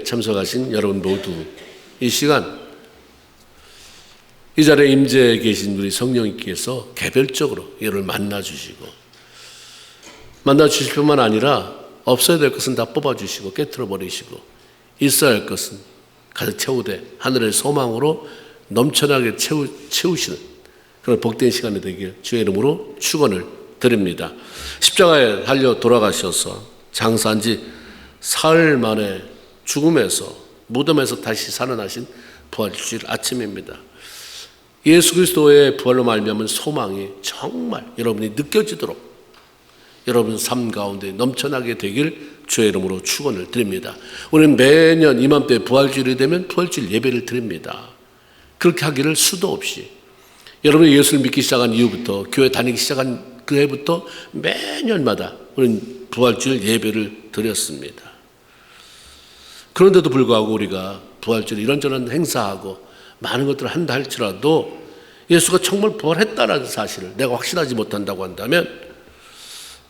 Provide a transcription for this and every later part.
참석하신 여러분 모두 이 시간 이 자리에 임재해 계신 우리 성령님께서 개별적으로 여러분을 만나주시고 만나주실 뿐만 아니라 없어야 될 것은 다 뽑아주시고 깨트려 버리시고 있어야 할 것은 가득 채우되 하늘의 소망으로 넘쳐나게 채우시는 그런 복된 시간이 되길 주의 이름으로 축원을 드립니다. 십자가에 달려 돌아가셔서 장사한 지 사흘 만에 죽음에서 무덤에서 다시 살아나신 부활주일 아침입니다. 예수 그리스도의 부활로 말미암은 소망이 정말 여러분이 느껴지도록 여러분 삶 가운데 넘쳐나게 되길 주의 이름으로 축원을 드립니다. 우리는 매년 이맘때 부활주일이 되면 부활주일 예배를 드립니다. 그렇게 하기를 수도 없이 여러분이 예수를 믿기 시작한 이후부터 교회 다니기 시작한 그 해부터 매년마다 우리는 부활주일 예배를 드렸습니다. 그런데도 불구하고 우리가 부활주일 이런저런 행사하고 많은 것들을 한다 할지라도 예수가 정말 부활했다라는 사실을 내가 확신하지 못한다고 한다면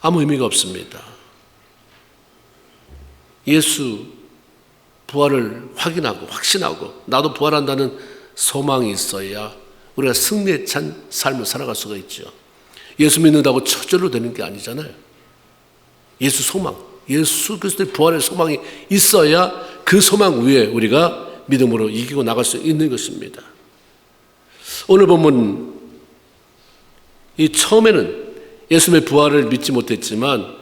아무 의미가 없습니다. 예수 부활을 확인하고 확신하고 나도 부활한다는 소망이 있어야 우리가 승리에 찬 삶을 살아갈 수가 있죠. 예수 믿는다고 저절로 되는 게 아니잖아요. 예수 소망, 예수 그리스도의 부활의 소망이 있어야 그 소망 위에 우리가 믿음으로 이기고 나갈 수 있는 것입니다. 오늘 본문 이 처음에는 예수님의 부활을 믿지 못했지만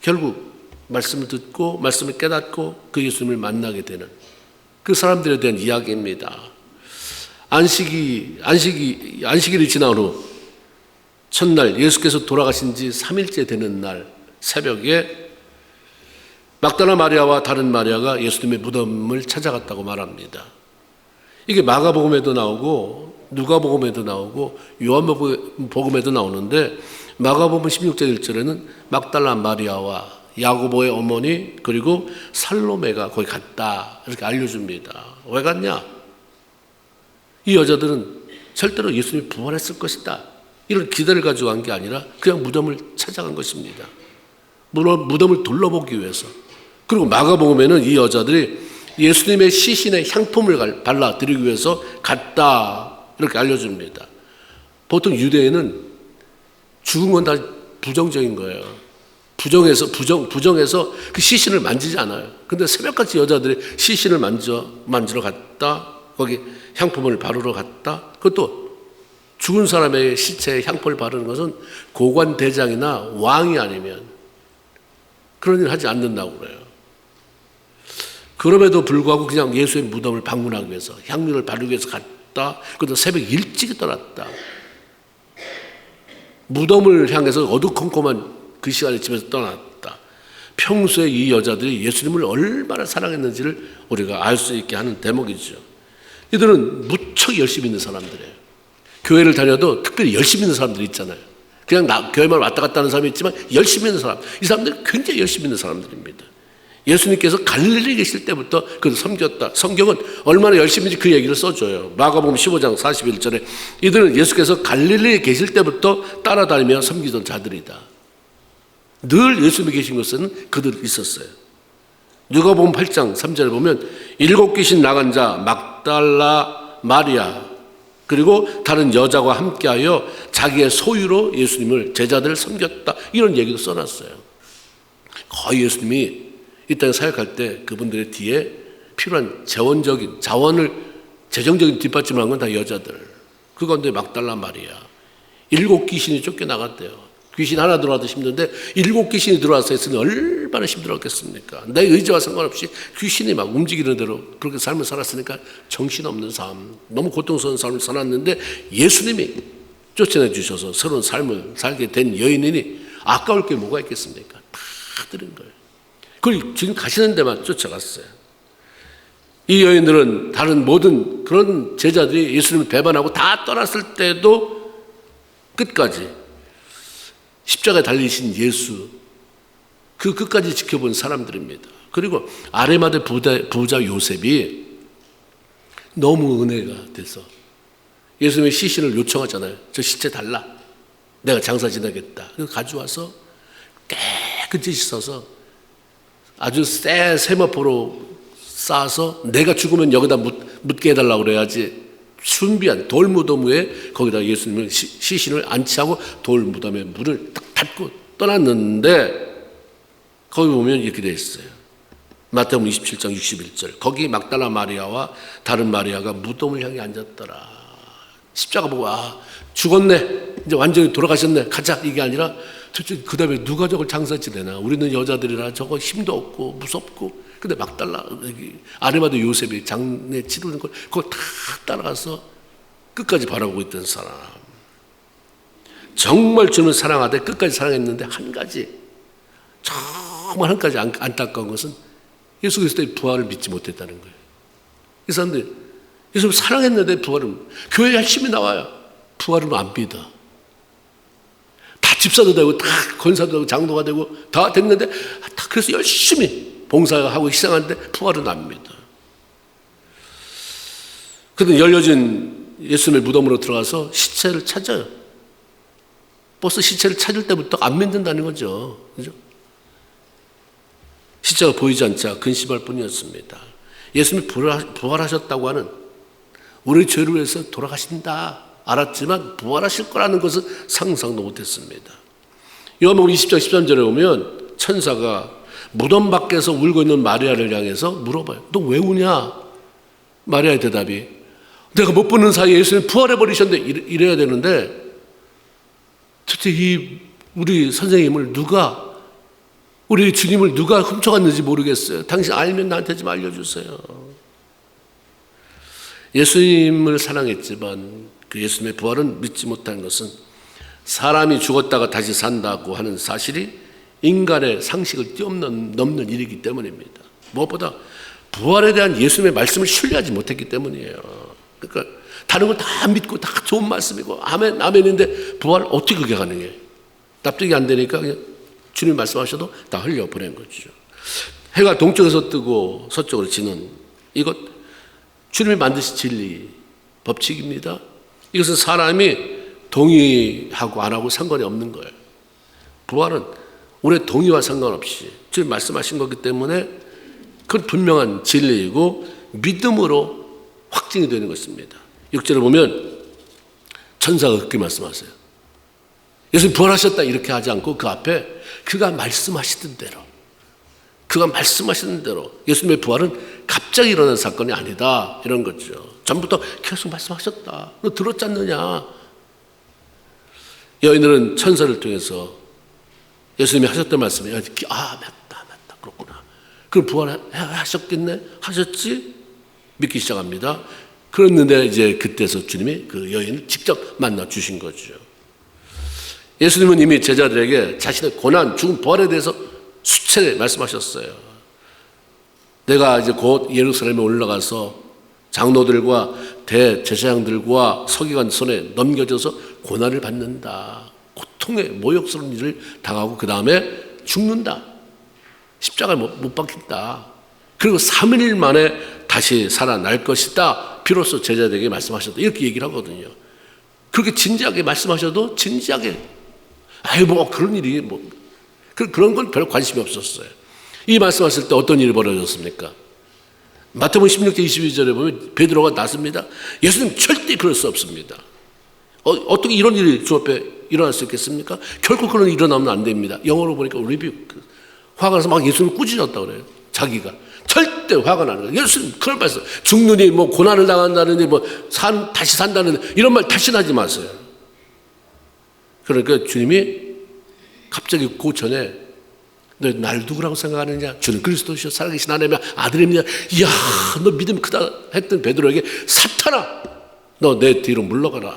결국 말씀을 듣고 말씀을 깨닫고 그 예수님을 만나게 되는 그 사람들에 대한 이야기입니다. 안식일이 지난 후 첫날 예수께서 돌아가신 지 3일째 되는 날 새벽에 막달라 마리아와 다른 마리아가 예수님의 무덤을 찾아갔다고 말합니다. 이게 마가복음에도 나오고 누가복음에도 나오고 요한복음에도 나오는데 마가복음 16장 1절에는 막달라 마리아와 야고보의 어머니 그리고 살로메가 거기 갔다 이렇게 알려줍니다. 왜 갔냐? 이 여자들은 절대로 예수님이 부활했을 것이다 이런 기대를 가지고 간 게 아니라 그냥 무덤을 찾아간 것입니다. 무덤을 둘러보기 위해서. 그리고 마가복음에는 이 여자들이 예수님의 시신에 향품을 발라드리기 위해서 갔다 이렇게 알려줍니다. 보통 유대인은 죽은 건 다 부정적인 거예요. 부정해서 그 시신을 만지지 않아요. 근데 새벽같이 여자들이 시신을 만지러 갔다 거기 향품을 바르러 갔다. 그것도 죽은 사람의 시체에 향품을 바르는 것은 고관대장이나 왕이 아니면 그런 일을 하지 않는다고 그래요. 그럼에도 불구하고 그냥 예수의 무덤을 방문하기 위해서 향유를 바르기 위해서 갔다. 그것도 새벽 일찍 떠났다. 무덤을 향해서 어두컴컴한 그 시간에 집에서 떠났다. 평소에 이 여자들이 예수님을 얼마나 사랑했는지를 우리가 알 수 있게 하는 대목이죠. 이들은 무척 열심히 있는 사람들이에요. 교회를 다녀도 특별히 열심히 있는 사람들이 있잖아요. 그냥 교회만 왔다 갔다 하는 사람이 있지만 열심히 있는 사람, 이 사람들은 굉장히 열심히 있는 사람들입니다. 예수님께서 갈릴리에 계실 때부터 그를 섬겼다. 성경은 얼마나 열심인지 그 얘기를 써줘요. 마가복음 15장 41절에 이들은 예수께서 갈릴리에 계실 때부터 따라다니며 섬기던 자들이다. 늘 예수님이 계신 곳에는 그들 있었어요. 누가복음 8장 3절에 보면 7 귀신 나간 자 막달라 마리아 그리고 다른 여자와 함께하여 자기의 소유로 예수님을 제자들을 섬겼다. 이런 얘기도 써놨어요. 거의 예수님이 이 땅에 사역할 때 그분들의 뒤에 필요한 재정적인 뒷받침을 한 건 다 여자들. 그 가운데 막달라 마리아. 7 귀신이 쫓겨나갔대요. 귀신 하나 들어와도 힘든데 7 귀신이 들어와서 했으니 얼마나 힘들었겠습니까? 내 의지와 상관없이 귀신이 막 움직이는 대로 그렇게 삶을 살았으니까 정신없는 삶, 너무 고통스러운 삶을 살았는데 예수님이 쫓아내 주셔서 새로운 삶을 살게 된 여인이니 아까울 게 뭐가 있겠습니까? 다 드린 거예요. 그걸 지금 가시는 데만 쫓아갔어요. 이 여인들은 다른 모든 그런 제자들이 예수님을 배반하고 다 떠났을 때도 끝까지 십자가에 달리신 예수 그 끝까지 지켜본 사람들입니다. 그리고 아레마대 부자 요셉이 너무 은혜가 돼서 예수님의 시신을 요청하잖아요. 저 시체 달라. 내가 장사 지내겠다. 그래서 가져와서 깨끗이 씻어서 아주 새 세마포로 쌓아서 내가 죽으면 여기다 묻게 해달라고 그래야지 준비한 돌무덤 위에 거기다 예수님을 시신을 안치하고 돌무덤에 문을 딱 닫고 떠났는데 거기 보면 이렇게 되어 있어요. 마태복음 27장 61절. 거기 막달라 마리아와 다른 마리아가 무덤을 향해 앉았더라. 십자가 보고 죽었네. 이제 완전히 돌아가셨네. 가자. 이게 아니라 도대체 그 다음에 누가 저걸 장사치되나. 우리는 여자들이라 저거 힘도 없고 무섭고. 근데 막달라 아르마도 요셉이 장례 치르는 걸 그걸 다 따라가서 끝까지 바라보고 있던 사람. 정말 주님을 사랑하되 끝까지 사랑했는데 한 가지, 정말 한 가지 안타까운 것은 예수 그리스도의 부활을 믿지 못했다는 거예요. 이 사람들이 예수를 사랑했는데 부활은, 교회 열심히 나와요. 부활은 안 믿어. 다 집사도 되고 다 권사도 되고 장로가 되고 다 됐는데 다 그래서 열심히 봉사하고 희생하는데 부활은 안 믿어. 그런데 열려진 예수님의 무덤으로 들어가서 시체를 찾아요. 벌써 시체를 찾을 때부터 안 믿는다는 거죠. 그죠? 시체가 보이지 않자 근심할 뿐이었습니다. 예수님이 부활하셨다고 하는, 우리 죄를 위해서 돌아가신다 알았지만 부활하실 거라는 것은 상상도 못했습니다. 요한복음 20장 13절에 보면 천사가 무덤 밖에서 울고 있는 마리아를 향해서 물어봐요. 너 왜 우냐? 마리아의 대답이, 내가 못 보는 사이에 예수님 부활해버리셨는데, 이래야 되는데 도대체 이 우리 선생님을 누가, 우리 주님을 누가 훔쳐갔는지 모르겠어요. 당신 알면 나한테 좀 알려주세요. 예수님을 사랑했지만 그 예수님의 부활은 믿지 못한 것은 사람이 죽었다가 다시 산다고 하는 사실이 인간의 상식을 뛰어넘는 일이기 때문입니다. 무엇보다 부활에 대한 예수님의 말씀을 신뢰하지 못했기 때문이에요. 그러니까 다른 거 다 믿고 다 좋은 말씀이고 아멘 아멘인데 부활 어떻게 그게 가능해? 납득이 안 되니까 그냥 주님 말씀하셔도 다 흘려보낸 거죠. 해가 동쪽에서 뜨고 서쪽으로 지는 이것 주님이 만드신 진리 법칙입니다. 이것은 사람이 동의하고 안 하고 상관이 없는 거예요. 부활은 우리의 동의와 상관없이 주님 말씀하신 거기 때문에 그건 분명한 진리이고 믿음으로 확증이 되는 것입니다. 6절에 보면 천사가 그렇게 말씀하세요. 예수님 부활하셨다 이렇게 하지 않고 그 앞에 그가 말씀하시던 대로 예수님의 부활은 갑자기 일어난 사건이 아니다 이런 거죠. 전부터 계속 말씀하셨다. 너 들었지 않느냐? 여인들은 천사를 통해서 예수님이 하셨던 말씀이 맞다 그렇구나. 그럼 부활하셨겠네? 하셨지? 믿기 시작합니다. 그랬는데 이제 그때서 주님이 그 여인을 직접 만나 주신 거죠. 예수님은 이미 제자들에게 자신의 고난, 죽음, 부활에 대해서 수차례 말씀하셨어요. 내가 이제 곧 예루살렘에 올라가서 장로들과 대제사장들과 서기관 손에 넘겨져서 고난을 받는다. 고통의 모욕스러운 일을 당하고 그 다음에 죽는다. 십자가를 못 박힌다. 그리고 3일 만에 다시 살아날 것이다. 비로소 제자들에게 말씀하셨다. 이렇게 얘기를 하거든요. 그렇게 진지하게 말씀하셔도 진지하게 그런 일이 그런 건 별 관심이 없었어요. 이 말씀하실 때 어떤 일이 벌어졌습니까? 마태복음 16장 22절에 보면 베드로가 나섭니다. 예수님 절대 그럴 수 없습니다. 어떻게 이런 일이 주 앞에 일어날 수 있겠습니까? 결코 그런 일이 일어나면 안 됩니다. 영어로 보니까 리뷰, 화가 나서 막 예수님 꾸짖었다고 그래요. 자기가 절대 화가 나는 거예요. 예수님 그럴 말씀, 죽느니 고난을 당한다느니 다시 산다느니 이런 말 다시는 하지 마세요. 그러니까 주님이 갑자기 그 전에 너 날 누구라고 생각하느냐? 주는 그리스도시요 살아계신 하나님의 아들입니다. 이야, 너 믿음 크다 했던 베드로에게 사탄아, 너 내 뒤로 물러가라.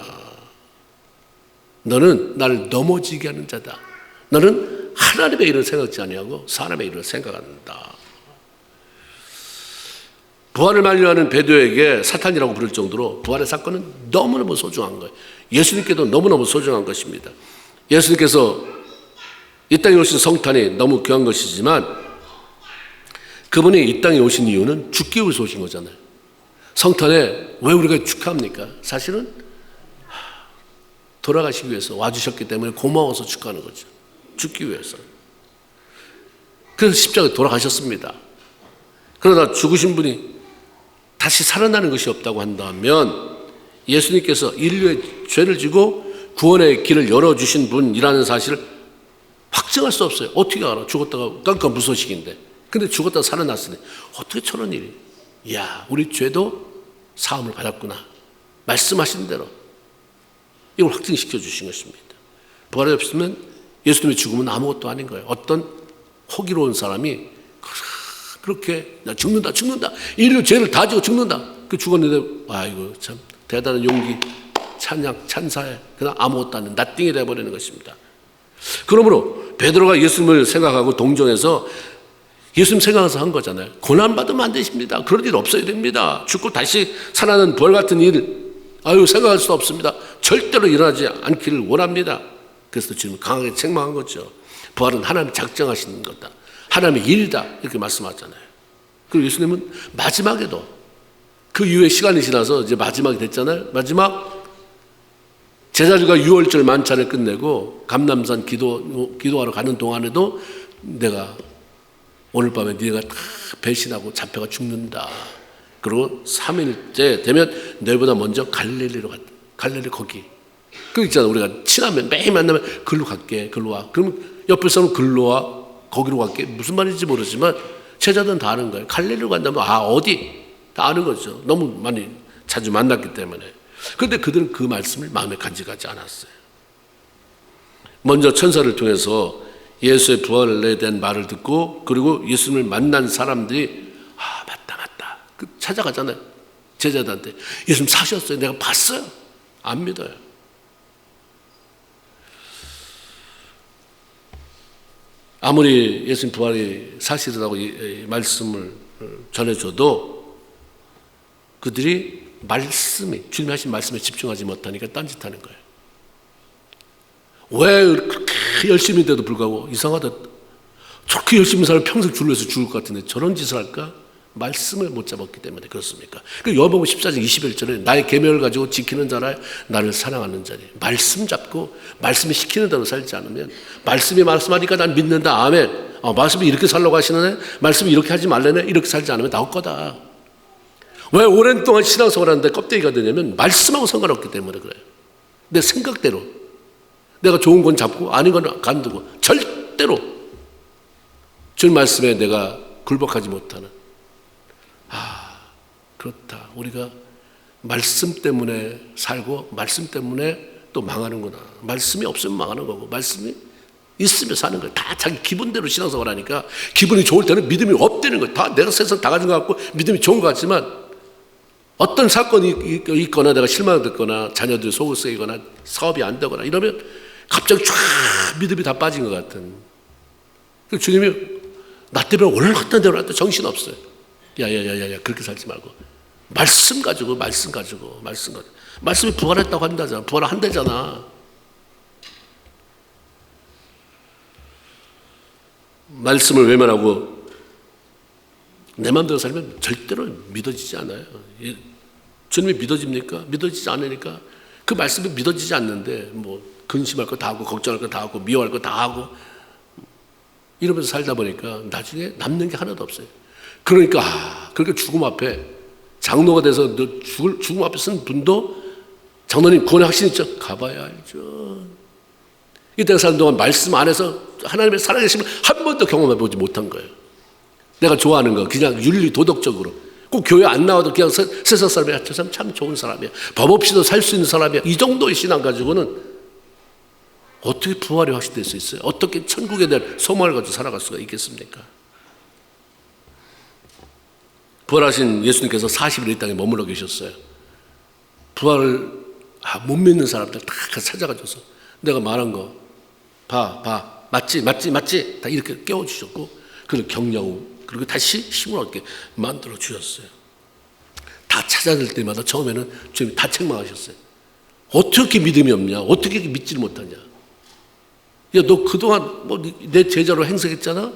너는 나를 넘어지게 하는 자다. 너는 하나님의 일을 생각지 아니하고 사람의 일을 생각한다. 부활을 만류하는 베드로에게 사탄이라고 부를 정도로 부활의 사건은 너무너무 소중한 거예요. 예수님께도 너무너무 소중한 것입니다. 예수님께서 이 땅에 오신 성탄이 너무 귀한 것이지만 그분이 이 땅에 오신 이유는 죽기 위해서 오신 거잖아요. 성탄에 왜 우리가 축하합니까? 사실은 돌아가시기 위해서 와주셨기 때문에 고마워서 축하하는 거죠. 죽기 위해서. 그래서 십자가에 돌아가셨습니다. 그러다 죽으신 분이 다시 살아나는 것이 없다고 한다면 예수님께서 인류의 죄를 지고 구원의 길을 열어주신 분이라는 사실을 확증할 수 없어요. 어떻게 알아? 죽었다가 깜깜무소식인데. 근데 죽었다가 살아났으니 어떻게 저런 일이? 이야, 우리 죄도 사함을 받았구나. 말씀하신 대로 이걸 확증시켜 주신 것입니다. 부활이 없으면 예수님의 죽음은 아무것도 아닌 거예요. 어떤 호기로운 사람이 그렇게 나 죽는다 인류 죄를 다 지고 죽는다 그 죽었는데 아이고 참 대단한 용기 찬사에 그냥 아무것도 아닌 나띵이 되어버리는 것입니다. 그러므로 베드로가 예수님을 생각하고 동정해서 예수님 생각해서 한 거잖아요. 고난받으면 안 되십니다. 그런 일 없어야 됩니다. 죽고 다시 살아나는 부활 같은 일 생각할 수 없습니다. 절대로 일어나지 않기를 원합니다. 그래서 주님은 강하게 책망한 거죠. 부활은 하나님이 작정하시는 거다. 하나님의 일이다. 이렇게 말씀하잖아요. 그리고 예수님은 마지막에도 그 이후에 시간이 지나서 이제 마지막이 됐잖아요. 마지막 제자들과 유월절 만찬을 끝내고 감람산 기도하러 가는 동안에도 내가 오늘 밤에 네가 다 배신하고 잡혀가 죽는다. 그리고 3일째 되면 너희보다 먼저 갈릴리로 갔다. 갈릴리 거기. 그 있잖아. 우리가 친하면 매일 만나면 글로 갈게. 글로 와. 그럼 옆에 사람은 글로 와. 거기로 갈게. 무슨 말인지 모르지만 제자들은 다 아는 거예요. 갈릴리로 간다면 어디? 다 아는 거죠. 너무 많이 자주 만났기 때문에. 그런데 그들은 그 말씀을 마음에 간직하지 않았어요. 먼저 천사를 통해서 예수의 부활에 대한 말을 듣고 그리고 예수님을 만난 사람들이 맞다 찾아가잖아요. 제자들한테 예수님 사셨어요. 내가 봤어요. 안 믿어요. 아무리 예수님 부활이 사실이라고 말씀을 전해줘도 그들이 주님이 하신 말씀에 집중하지 못하니까 딴짓하는 거예요. 왜 그렇게 열심히 돼도 불구하고 이상하다. 저렇게 열심히 살면 평생 줄려서 죽을 것 같은데 저런 짓을 할까? 말씀을 못 잡았기 때문에 그렇습니까? 요한복음 14장 21절에 나의 계명을 가지고 지키는 자라 나를 사랑하는 자니 말씀 잡고 말씀이 시키는 대로 살지 않으면 말씀이 말씀하니까 난 믿는다. 아멘. 말씀이 이렇게 살라고 하시는 애 말씀이 이렇게 하지 말래네 이렇게 살지 않으면 나올 거다. 왜 오랜 동안 신앙생활 하는데 껍데기가 되냐면 말씀하고 상관없기 때문에 그래요. 내 생각대로 내가 좋은 건 잡고 아닌 건 간두고 절대로 주님 말씀에 내가 굴복하지 못하는 그렇다. 우리가 말씀 때문에 살고 말씀 때문에 또 망하는구나. 말씀이 없으면 망하는 거고 말씀이 있으면 사는 거예요. 다 자기 기분대로 신앙생활 하니까 기분이 좋을 때는 믿음이 없다는 거예요. 다 내가 세상 다 가진 것 같고 믿음이 좋은 것 같지만 어떤 사건이 있거나 내가 실망됐거나 자녀들이 속을 썩이거나 사업이 안 되거나 이러면 갑자기 쫙 믿음이 다 빠진 것 같은. 주님이 나 때문에 올라갔다 내려갔다 정신없어요. 야야야야 그렇게 살지 말고 말씀이 부활했다고 한다잖아. 부활한대잖아. 말씀을 외면하고 내 마음대로 살면 절대로 믿어지지 않아요. 주님이 믿어집니까? 믿어지지 않으니까 그 말씀이 믿어지지 않는데 뭐 근심할 거 다 하고 걱정할 거 다 하고 미워할 거 다 하고 이러면서 살다 보니까 나중에 남는 게 하나도 없어요. 그러니까 그렇게 죽음 앞에 장로가 돼서 죽음 앞에 쓴 분도 장로님 구원의 확신 있죠? 가봐야 알죠. 이때 사는 동안 말씀 안에서 하나님의 살아계심을 한 번도 경험해보지 못한 거예요. 내가 좋아하는 거 그냥 윤리 도덕적으로 꼭 교회 안 나와도 그냥 세상 사람이야. 저 사람 참 좋은 사람이야. 법 없이도 살 수 있는 사람이야. 이 정도의 신앙 가지고는 어떻게 부활이 확신될 수 있어요? 어떻게 천국에 대한 소망을 가지고 살아갈 수가 있겠습니까? 부활하신 예수님께서 40일 이 땅에 머물러 계셨어요. 부활을 못 믿는 사람들 다 찾아가줘서 내가 말한 거 봐 맞지 다 이렇게 깨워주셨고 그를 격려하고 그리고 다시 힘을 얻게 만들어 주셨어요. 다 찾아낼 때마다 처음에는 주님이 다 책망하셨어요. 어떻게 믿음이 없냐? 어떻게 믿지를 못하냐? 야, 너 그동안 뭐 내 제자로 행색했잖아?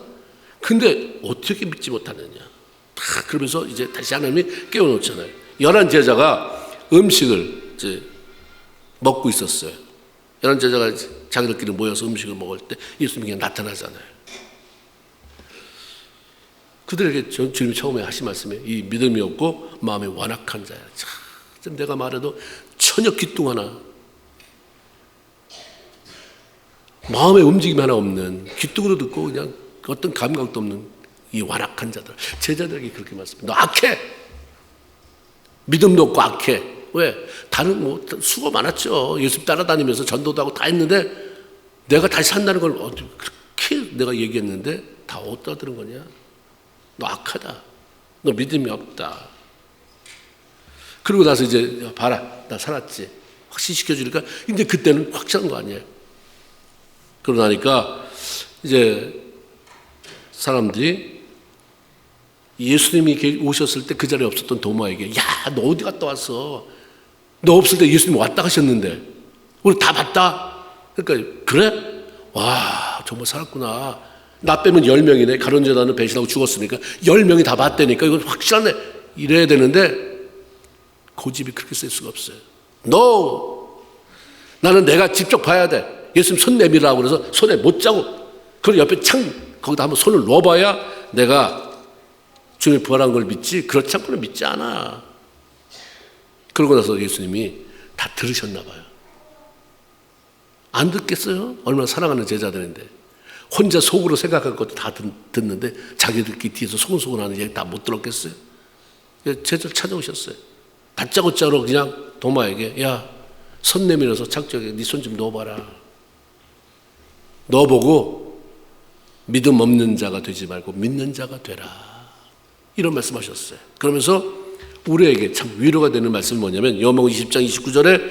근데 어떻게 믿지 못하느냐? 다 그러면서 이제 다시 하나님이 깨워놓잖아요. 11 제자가 음식을 이제 먹고 있었어요. 11 제자가 자기들끼리 모여서 음식을 먹을 때 예수님이 그냥 나타나잖아요. 그들에게 주님이 처음에 하신 말씀이 이 믿음이 없고 마음이 완악한 자야. 참 내가 말해도 전혀 기뚱 하나, 마음의 움직임 하나 없는, 귀뚱으로 듣고 그냥 어떤 감각도 없는 이 완악한 자들. 제자들에게 그렇게 말씀합니다. 너 악해. 믿음도 없고 악해. 왜? 다른 뭐 수고 많았죠. 예수 따라다니면서 전도도 하고 다 했는데 내가 다시 산다는 걸 그렇게 내가 얘기했는데 다 어디다 들은 거냐? 너 악하다. 너 믿음이 없다. 그러고 나서 이제 봐라. 나 살았지. 확신시켜주니까 근데 그때는 확실한 거 아니에요. 그러고 나니까 이제 사람들이 예수님이 오셨을 때 그 자리에 없었던 도마에게 야, 너 어디 갔다 왔어? 너 없을 때 예수님 왔다 가셨는데 우리 다 봤다. 그러니까 그래? 와, 정말 살았구나. 나 빼면 10명이네. 가룟유다는 배신하고 죽었으니까 10명이 다 봤다니까 이건 확실하네. 이래야 되는데 고집이 그렇게 쓸 수가 없어요. No! 나는 내가 직접 봐야 돼. 예수님 손 내밀라고 그래서 손에 못 자고 그리고 옆에 창 거기다 한번 손을 넣어봐야 내가 주님이 부활한 걸 믿지 그렇지 않고는 믿지 않아. 그러고 나서 예수님이 다 들으셨나 봐요. 안 듣겠어요? 얼마나 사랑하는 제자들인데 혼자 속으로 생각할 것도 다 듣는데 자기들끼리 뒤에서 소근소근 하는 얘기 다 못 들었겠어요? 제자들 찾아오셨어요. 다짜고짜로 그냥 도마에게 야, 손 내밀어서 창쪽에 네 손 좀 넣어봐라. 넣어보고 믿음 없는 자가 되지 말고 믿는 자가 되라. 이런 말씀하셨어요. 그러면서 우리에게 참 위로가 되는 말씀이 뭐냐면 요한복음 20장 29절에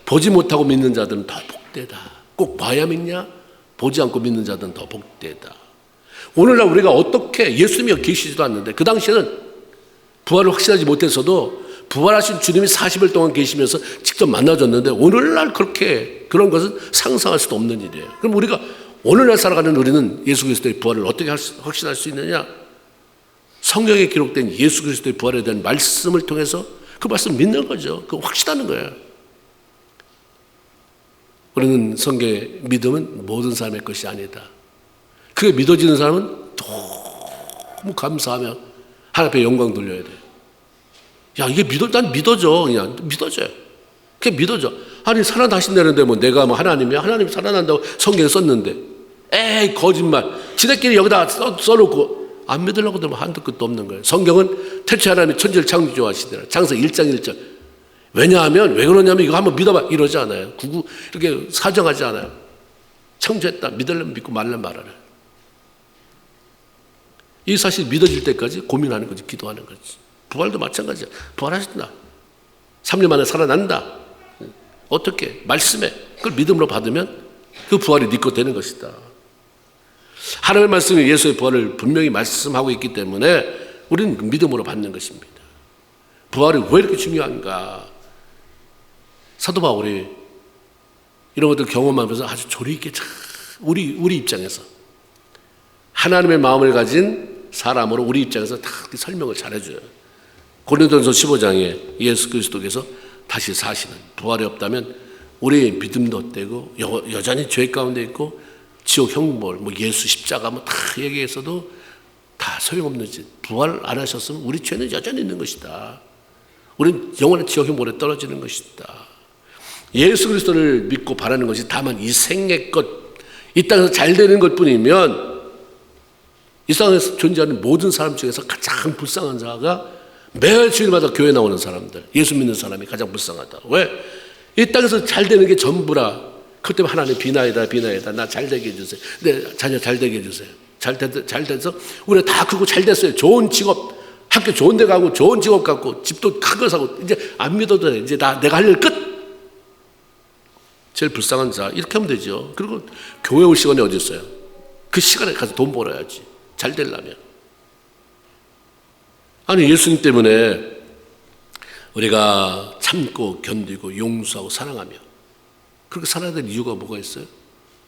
보지 못하고 믿는 자들은 더 복되다. 꼭 봐야 믿냐? 보지 않고 믿는 자들은 더 복되다. 오늘날 우리가 어떻게 예수님이 계시지도 않는데 그 당시에는 부활을 확신하지 못했어도 부활하신 주님이 40일 동안 계시면서 직접 만나줬는데 오늘날 그렇게 그런 것은 상상할 수도 없는 일이에요. 그럼 우리가 오늘날 살아가는 우리는 예수 그리스도의 부활을 어떻게 확신할 수 있느냐? 성경에 기록된 예수 그리스도의 부활에 대한 말씀을 통해서 그 말씀 믿는 거죠. 그 확신하는 거예요. 우리는 성경의 믿음은 모든 사람의 것이 아니다. 그게 믿어지는 사람은 너무 감사하며 하나님 앞에 영광 돌려야 돼요. 야, 이게 난 믿어져. 그냥 믿어져요. 그게 믿어져. 아니, 살아나신다는데 뭐 내가 뭐 하나님이야? 하나님 살아난다고 성경에 썼는데. 에이, 거짓말. 지네끼리 여기다 써놓고 안 믿으려고 들면 한도 끝도 없는 거예요. 성경은 태초에 하나님이 천지를 창조하시더라. 창세 1장 1절. 왜냐하면, 왜 그러냐면 이거 한번 믿어봐. 이러지 않아요. 이렇게 사정하지 않아요. 창조했다. 믿으려면 믿고 말려면 말하라. 이 사실 믿어질 때까지 고민하는 거지. 기도하는 거지. 부활도 마찬가지야. 부활하신다. 3년 만에 살아난다. 어떻게? 말씀에. 그걸 믿음으로 받으면 그 부활이 네 것 되는 것이다. 하나님의 말씀이 예수의 부활을 분명히 말씀하고 있기 때문에 우리는 믿음으로 받는 것입니다. 부활이 왜 이렇게 중요한가? 사도 바울이 이런 것들 경험하면서 아주 조리 있게 우리 입장에서 하나님의 마음을 가진 사람으로 우리 입장에서 다 설명을 잘해줘요. 고린도전서 15장에 예수 그리스도께서 다시 사시는 부활이 없다면 우리의 믿음도 헛되고 여전히 죄 가운데 있고 지옥 형벌 뭐 예수 십자가 뭐 다 얘기해서도 다 소용없는 짓. 부활 안 하셨으면 우리 죄는 여전히 있는 것이다. 우리는 영원한 지옥 형벌에 떨어지는 것이다. 예수 그리스도를 믿고 바라는 것이 다만 이 생의 것, 이 땅에서 잘 되는 것뿐이면 이 땅에서 존재하는 모든 사람 중에서 가장 불쌍한 자가 매일 주일마다 교회 나오는 사람들, 예수 믿는 사람이 가장 불쌍하다. 왜? 이 땅에서 잘 되는 게 전부라. 그것 때문에 하나님 비나이다. 나 잘 되게 해주세요. 내 자녀 잘 되게 해주세요. 잘 돼서 우리가 다 크고 잘 됐어요. 좋은 직업, 학교 좋은 데 가고 좋은 직업 갖고 집도 큰 거 사고 이제 안 믿어도 돼. 이제 내가 할 일 끝. 제일 불쌍한 자 이렇게 하면 되죠. 그리고 교회 올 시간이 어디 있어요? 그 시간에 가서 돈 벌어야지. 잘 되려면. 아니 예수님 때문에 우리가 참고 견디고 용서하고 사랑하며 그렇게 살아야 될 이유가 뭐가 있어요?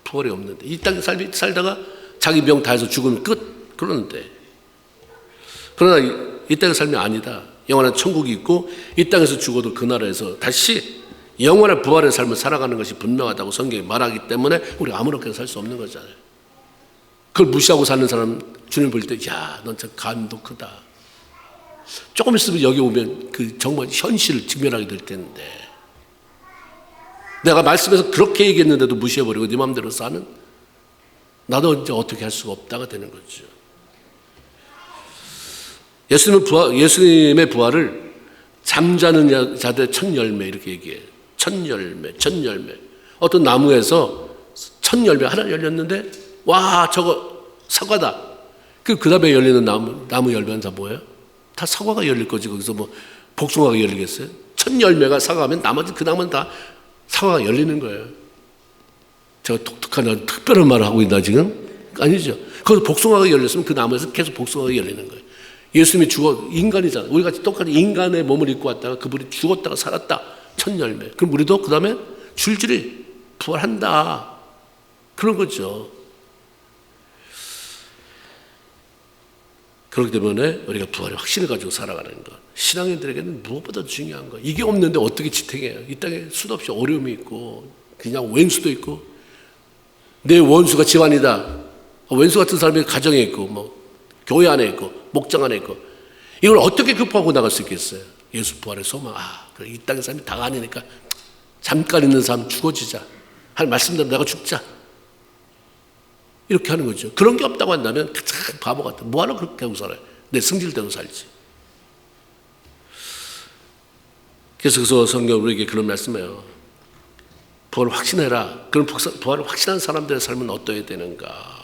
부활이 없는데 이 땅에 살다가 자기 병 다 해서 죽으면 끝 그러는데 그러나 이 땅의 삶이 아니다. 영원한 천국이 있고 이 땅에서 죽어도 그 나라에서 다시 영원한 부활의 삶을 살아가는 것이 분명하다고 성경이 말하기 때문에 우리가 아무렇게나 살 수 없는 거잖아요. 그걸 무시하고 사는 사람 주님 볼 때, 야, 넌 참 감도 크다. 조금 있으면 여기 오면 그 정말 현실을 직면하게 될 텐데, 내가 말씀에서 그렇게 얘기했는데도 무시해버리고 네 마음대로 사는, 나도 이제 어떻게 할 수가 없다가 되는 거죠. 예수님의 부활을 잠자는 자들의 첫 열매 이렇게 얘기해요. 첫 열매. 어떤 나무에서 첫 열매 하나 열렸는데, 와, 저거 사과다. 그 다음에 열리는 나무 열매는 다 뭐예요? 다 사과가 열릴 거지. 거기서 뭐 복숭아가 열리겠어요? 첫 열매가 사과면 나머지 그 나무는 다 사과가 열리는 거예요. 제가 독특한 특별한 말을 하고 있나 지금? 아니죠. 거기서 복숭아가 열렸으면 그 나무에서 계속 복숭아가 열리는 거예요. 예수님이 인간이잖아. 우리 같이 똑같이 인간의 몸을 입고 왔다가 그분이 죽었다가 살았다. 첫 열매. 그럼 우리도 그 다음에 줄줄이 부활한다. 그런 거죠. 그렇기 때문에 우리가 부활의 확신을 가지고 살아가는 것. 신앙인들에게는 무엇보다 중요한 거. 이게 없는데 어떻게 지탱해요? 이 땅에 수도 없이 어려움이 있고 그냥 왼수도 있고 내 원수가 집안이다. 왼수 같은 사람이 가정에 있고 뭐 교회 안에 있고 목장 안에 있고 이걸 어떻게 극복하고 나갈 수 있겠어요? 예수 부활의 소망. 그래, 이 땅의 삶이 다가 아니니까 잠깐 있는 삶 죽어지자. 할 말씀대로 내가 죽자. 이렇게 하는 거죠. 그런 게 없다고 한다면 참 바보 같아. 뭐하러 그렇게 하고 살아요? 내 승질대로 살지. 그래서 성경 우리에게 그런 말씀해요. 부활을 확신해라. 그런 부활을 확신한 사람들의 삶은 어떠해야 되는가?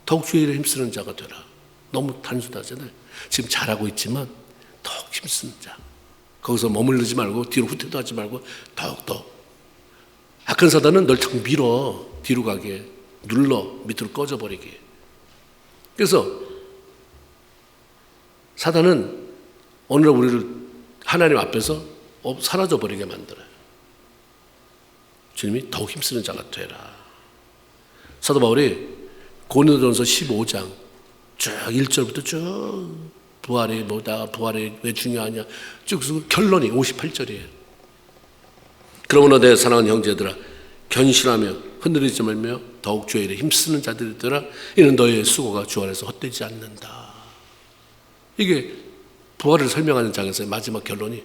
더욱 주의 일에 힘쓰는 자가 되라. 너무 단순하잖아요. 지금 잘하고 있지만 더욱 힘쓰는 자. 거기서 머무르지 말고 뒤로 후퇴도 하지 말고 더욱더. 악한 사단은 널 자꾸 밀어. 뒤로 가게. 눌러. 밑으로 꺼져버리게. 그래서 사단은 오늘 우리를 하나님 앞에서 사라져버리게 만들어요. 주님이 더욱 힘쓰는 자가 되라. 사도 바울이 고린도전서 15장 쭉 1절부터 쭉 부활이 뭐다, 부활이 왜 중요하냐 쭉 결론이 58절이에요. 그러므로 내 사랑하는 형제들아 견실하며 흔들리지 말며 더욱 주의 일에 힘쓰는 자들이더라. 이는 너의 수고가 주 안에서 헛되지 않는다. 이게 부활을 설명하는 장에서의 마지막 결론이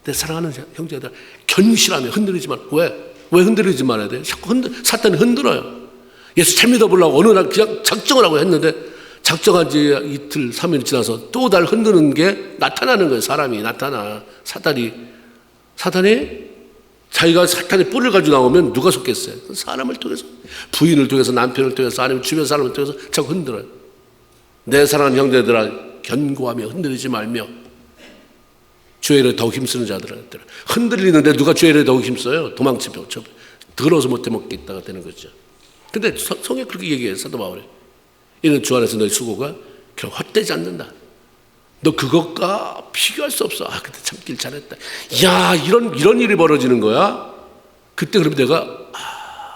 내 사랑하는 형제들아 견실하며 흔들리지 말. 왜 흔들리지 말아야 돼? 자꾸 사탄이 흔들어요. 예수 잘 믿어보려고 어느 날 그냥 작정을 하고 했는데 작정한 지 이틀, 3일 지나서 또 날 흔드는 게 나타나는 거예요. 사람이 나타나. 사탄이 자기가 사탄의 뿔을 가지고 나오면 누가 속겠어요? 사람을 통해서, 부인을 통해서, 남편을 통해서, 아니면 주변 사람을 통해서 자꾸 흔들어요. 내 사랑하는 형제들아 견고하며 흔들리지 말며 주의 일에 더욱 힘쓰는 자들한테 흔들리는데 누가 주의 일에 더욱 힘써요? 도망치며 더러워서 못해 먹겠다가 되는 거죠. 근데 성경이 그렇게 얘기해요. 사도 바울이. 이는 주 안에서 너의 수고가 결국 헛되지 않는다. 너 그것과 비교할 수 없어. 그때 참길 잘했다. 야, 이런 일이 벌어지는 거야? 그때 그러면 내가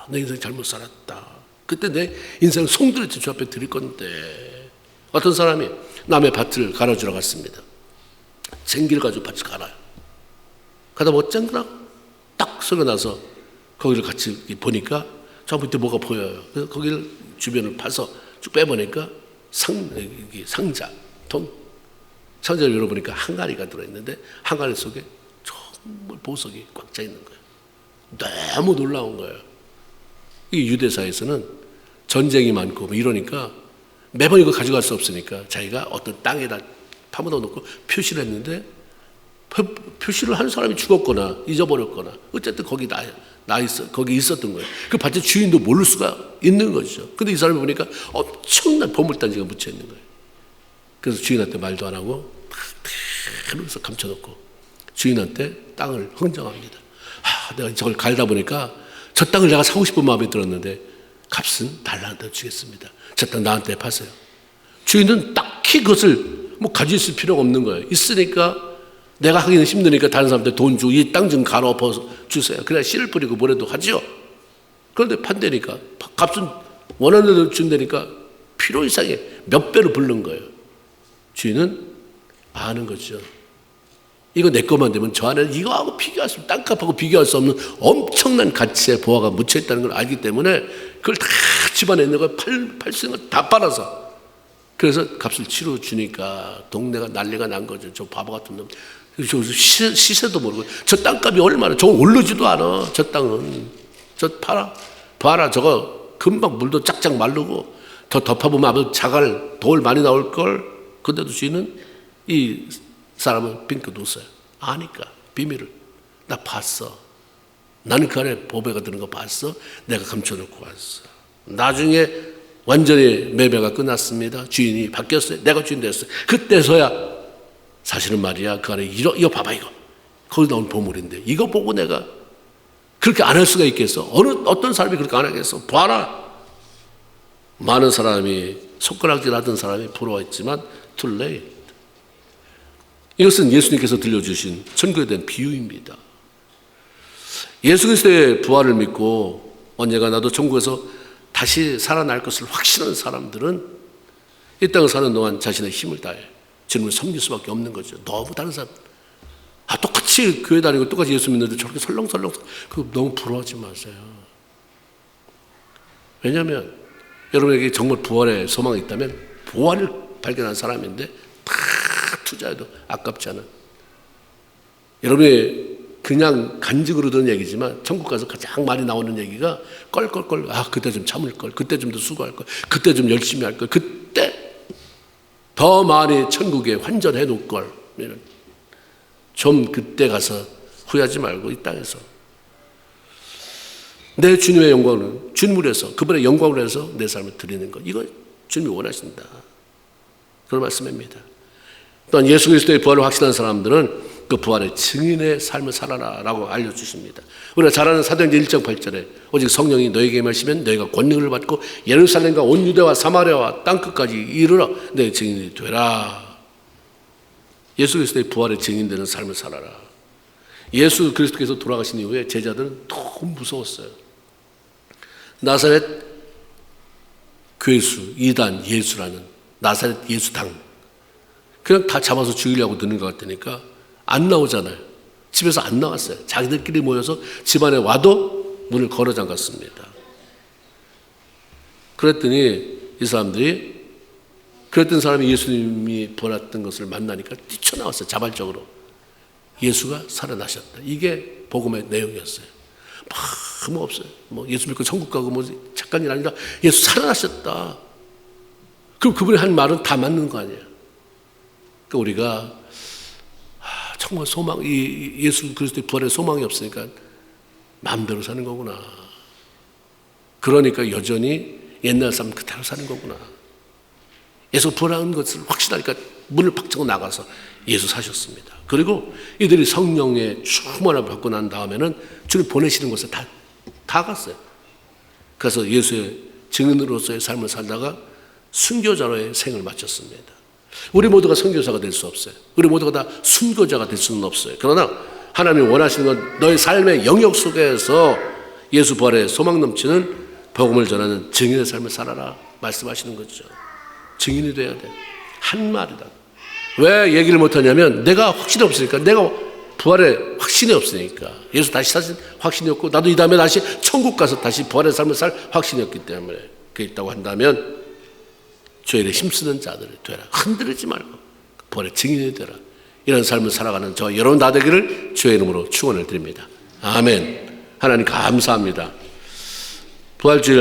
내 인생 잘못 살았다. 그때 내 인생을 송두리째 주 앞에 드릴 건데. 어떤 사람이 남의 밭을 갈아주러 갔습니다. 쟁기를 가지고 밭을 갈아요. 가다 못쟁그랑 딱 소리가 나서 거기를 같이 보니까 저 밑에 뭐가 보여요. 그래서 거기를 주변을 파서 쭉 빼보니까 상자, 상자를 열어보니까 항아리가 들어있는데 항아리 속에 정말 보석이 꽉 차 있는 거예요. 너무 놀라운 거예요. 이 유대사에서는 전쟁이 많고 뭐 이러니까 매번 이거 가져갈 수 없으니까 자기가 어떤 땅에다 파묻어 놓고 표시를 했는데 표시를 한 사람이 죽었거나 잊어버렸거나 어쨌든 거기 거기 있었던 거예요. 그 밭의 주인도 모를 수가 있는 거죠. 근데 이 사람이 보니까 엄청난 보물단지가 묻혀 있는 거예요. 그래서 주인한테 말도 안 하고 그러면서 감춰놓고 주인한테 땅을 흥정합니다. 내가 저걸 갈다 보니까 저 땅을 내가 사고 싶은 마음이 들었는데 값은 달란트 주겠습니다. 저 땅 나한테 파세요. 주인은 딱히 그것을 뭐 가지고 있을 필요가 없는 거예요. 있으니까 내가 하기는 힘드니까 다른 사람한테 돈 주고 이 땅 좀 갈아엎어 주세요. 그래야 씨를 뿌리고 뭐라도 하죠. 그런데 판대니까 값은 원하는 대로 준다니까 필요 이상의 몇 배로 부른 거예요. 주인은 아는 거죠. 이거 내 것만 되면 저 안에 이거하고 비교할 수, 땅값하고 비교할 수 없는 엄청난 가치의 보화가 묻혀 있다는 걸 알기 때문에 그걸 다 집안에 있는 거 팔 수 있는 거 다 팔아서, 그래서 값을 치러 주니까 동네가 난리가 난 거죠. 저 바보 같은 놈. 저 시세도 모르고, 저 땅값이 얼마나, 저거 오르지도 않아. 저 땅은. 저 봐라. 저거 금방 물도 짝짝 마르고, 더 덮어보면 아마 자갈, 돌 많이 나올걸. 근데도 주인은, 이 사람은 빙긋 웃어요. 아니까, 비밀을. 나 봤어. 나는 그 안에 보배가 드는 거 봤어. 내가 감춰놓고 왔어. 나중에 완전히 매매가 끝났습니다. 주인이 바뀌었어요. 내가 주인 됐어요. 그때서야 사실은 말이야, 그 안에 이거 봐봐, 이거. 거기 나온 보물인데 이거 보고 내가 그렇게 안 할 수가 있겠어? 어떤 사람이 그렇게 안 하겠어? 봐라. 많은 사람이, 손가락질 하던 사람이 부러워했지만 too late. 이것은 예수님께서 들려주신 천국에 대한 비유입니다. 예수 그리스도의 부활을 믿고 언젠가 나도 천국에서 다시 살아날 것을 확신하는 사람들은 이 땅을 사는 동안 자신의 힘을 다해 주님을 섬길 수밖에 없는 거죠. 너무 다른 사람, 똑같이 교회 다니고 똑같이 예수 믿는데 저렇게 설렁설렁, 그거 너무 부러워하지 마세요. 왜냐하면 여러분에게 정말 부활의 소망이 있다면 부활을 발견한 사람인데 다 투자해도 아깝지 않은, 여러분이 그냥 간직으로 듣는 얘기지만 천국 가서 가장 많이 나오는 얘기가 껄껄껄, 그때 좀 참을 걸, 그때 좀 더 수고할 걸, 그때 좀 열심히 할 걸, 그때 더 많이 천국에 환전해 놓을 걸, 좀 그때 가서 후회하지 말고 이 땅에서 내 주님의 영광을, 주님을 위해서, 그분의 영광을 위해서 내 삶을 드리는 것, 이거 주님이 원하신다, 그런 말씀입니다. 또한 예수 그리스도의 부활을 확신하는 사람들은 그 부활의 증인의 삶을 살아라 라고 알려주십니다. 우리가 잘 아는 사도행전 1장 8절에 오직 성령이 너에게 임하시면 너희가 권능을 받고 예루살렘과 온 유대와 사마리아와 땅끝까지 이르러 내 증인이 되라. 예수 그리스도의 부활의 증인되는 삶을 살아라. 예수 그리스도께서 돌아가신 이후에 제자들은 너무 무서웠어요. 나사렛 괴수, 이단, 예수라는 나사렛 예수당, 그냥 다 잡아서 죽이려고 드는 것 같으니까 안 나오잖아요. 집에서 안 나왔어요. 자기들끼리 모여서 집안에 와도 문을 걸어 잠갔습니다. 그랬더니 이 사람들이, 그랬던 사람이 예수님이 부활했던 것을 만나니까 뛰쳐나왔어요. 자발적으로. 예수가 살아나셨다. 이게 복음의 내용이었어요. 뭐 없어요. 뭐 예수 믿고 천국 가고 뭐 착한 일 아니라 예수 살아나셨다. 그럼 그분이 한 말은 다 맞는 거 아니에요. 그러니까 우리가 정말 소망, 이 예수 그리스도의 부활에 소망이 없으니까 마음대로 사는 거구나. 그러니까 여전히 옛날 사람 그대로 사는 거구나. 예수 부활한 것을 확신하니까 문을 팍 치고 나가서 예수 사셨습니다. 그리고 이들이 성령의 충만함을 받고 난 다음에는 주님 보내시는 곳에 다 갔어요. 그래서 예수의 증인으로서의 삶을 살다가 순교자로의 생을 마쳤습니다. 우리 모두가 선교사가 될 수 없어요. 우리 모두가 다 순교자가 될 수는 없어요. 그러나 하나님이 원하시는 건 너의 삶의 영역 속에서 예수 부활에 소망 넘치는 복음을 전하는 증인의 삶을 살아라 말씀하시는 거죠. 증인이 돼야 돼. 한 말이다. 왜 얘기를 못하냐면 내가 확신이 없으니까, 내가 부활에 확신이 없으니까, 예수 다시 사신 확신이 없고 나도 이 다음에 다시 천국 가서 다시 부활의 삶을 살 확신이 없기 때문에, 그게 있다고 한다면 주의 일에 힘쓰는 자들이 되라. 흔들리지 말고 부활의 증인이 되라. 이런 삶을 살아가는 저 여러분 다 되기를 주의 이름으로 축원을 드립니다. 아멘. 하나님 감사합니다. 부활주일